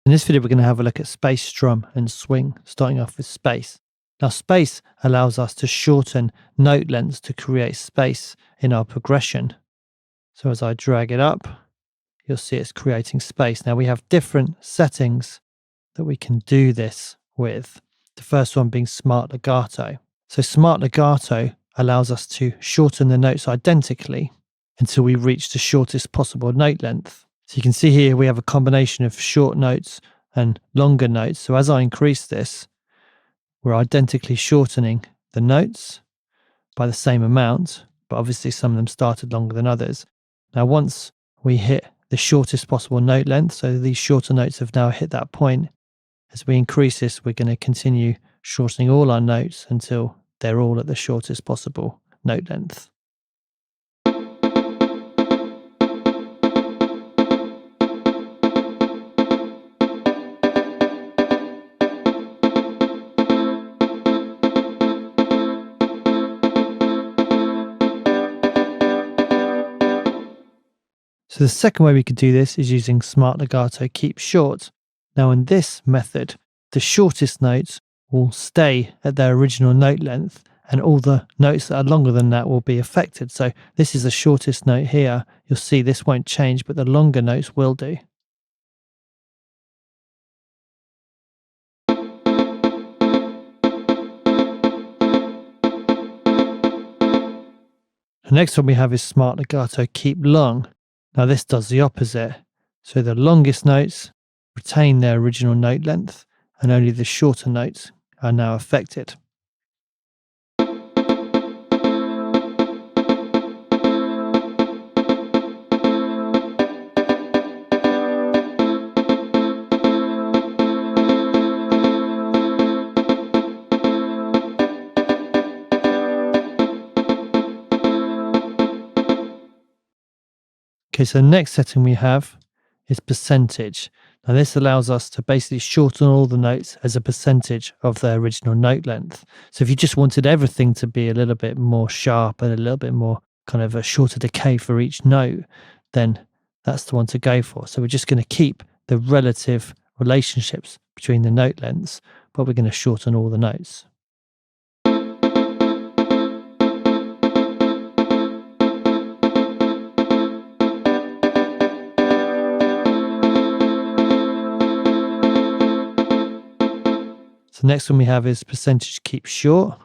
In this video, we're going to have a look at space, strum, and swing, starting off with space. Now, space allows us to shorten note lengths to create space in our progression. So as I drag it up, you'll see it's creating space. Now, we have different settings that we can do this with. The first one being smart legato. So smart legato allows us to shorten the notes identically until we reach the shortest possible note length. So you can see here we have a combination of short notes and longer notes. So as I increase this, we're identically shortening the notes by the same amount, but obviously some of them started longer than others. Now, once we hit the shortest possible note length, so these shorter notes have now hit that point, as we increase this, we're going to continue shortening all our notes until they're all at the shortest possible note length. So the second way we could do this is using smart legato keep short. Now in this method, the shortest notes will stay at their original note length and all the notes that are longer than that will be affected. So this is the shortest note here. You'll see this won't change, but the longer notes will do. The next one we have is smart legato keep long. Now this does the opposite. So the longest notes retain their original note length and only the shorter notes are now affected. Okay, so the next setting we have is percentage. Now this allows us to basically shorten all the notes as a percentage of their original note length. So if you just wanted everything to be a little bit more sharp and a little bit more kind of a shorter decay for each note, then that's the one to go for. So we're just going to keep the relative relationships between the note lengths, but we're going to shorten all the notes. The next one we have is percentage keep short.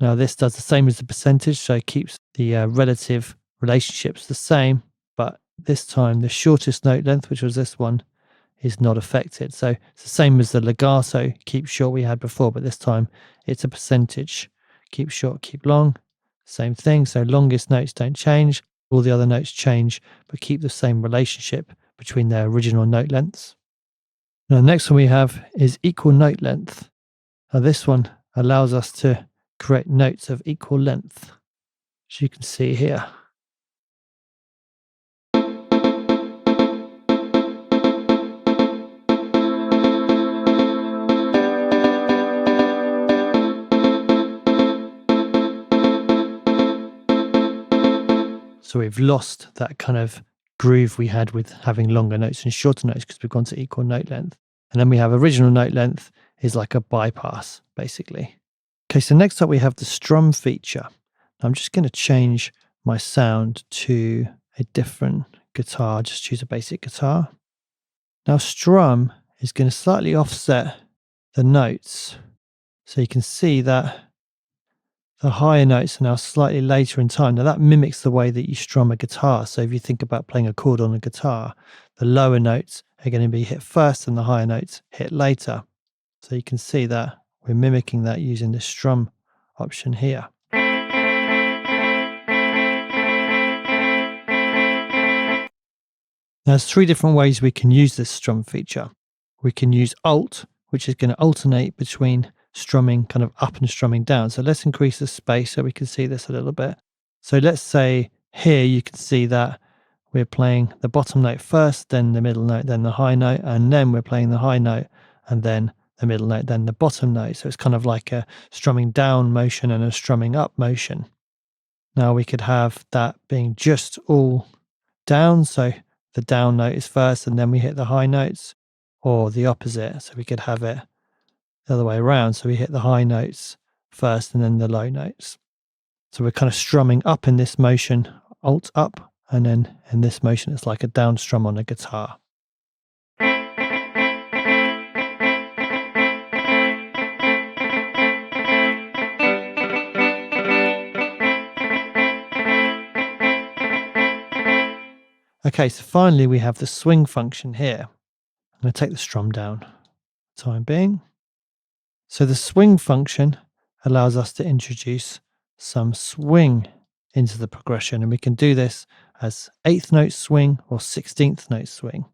Now this does the same as the percentage, so it keeps the relative relationships the same, but this time the shortest note length, which was this one, is not affected. So it's the same as the legato keep short we had before, but this time it's a percentage. Keep short, keep long, same thing. So longest notes don't change, all the other notes change, but keep the same relationship between their original note lengths. Now the next one we have is equal note length. Now this one allows us to create notes of equal length, as you can see here. So we've lost that kind of groove we had with having longer notes and shorter notes because we've gone to equal note length. And then we have original note length is like a bypass, basically. Okay, so next up we have the strum feature. I'm just going to change my sound to a different guitar. Just choose a basic guitar. Now strum is going to slightly offset the notes. So you can see that the higher notes are now slightly later in time. Now that mimics the way that you strum a guitar. So if you think about playing a chord on a guitar, the lower notes are going to be hit first and the higher notes hit later. So you can see that we're mimicking that using the strum option here. Now, there's three different ways we can use this strum feature. We can use Alt, which is going to alternate between strumming kind of up and strumming down. So let's increase the space so we can see this a little bit. So let's say here you can see that we're playing the bottom note first, then the middle note, then the high note, and then we're playing the high note, and then the middle note, then the bottom note. So it's kind of like a strumming down motion and a strumming up motion. Now we could have that being just all down. So the down note is first and then we hit the high notes. or the opposite. So we could have it the other way around. So we hit the high notes first and then the low notes. So we're kind of strumming up in this motion, alt up, and then in this motion, it's like a down strum on a guitar. Okay, so finally we have the swing function here. I'm going to take the strum down for the time being. So the swing function allows us to introduce some swing into the progression, and we can do this as 8th note swing or 16th note swing.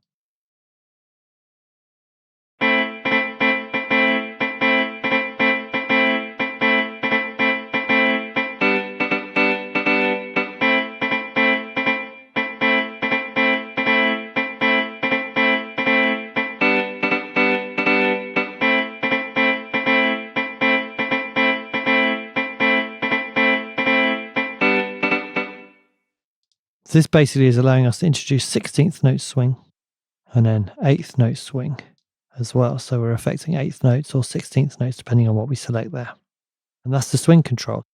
This basically is allowing us to introduce 16th note swing and then 8th note swing as well. So we're affecting 8th notes or 16th notes depending on what we select there. And that's the swing control.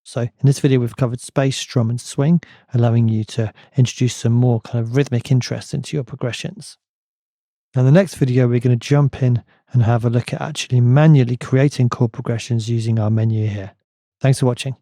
So in this video, we've covered space, strum, and swing, allowing you to introduce some more kind of rhythmic interest into your progressions. Now, in the next video, we're going to jump in and have a look at actually manually creating chord progressions using our menu here. Thanks for watching.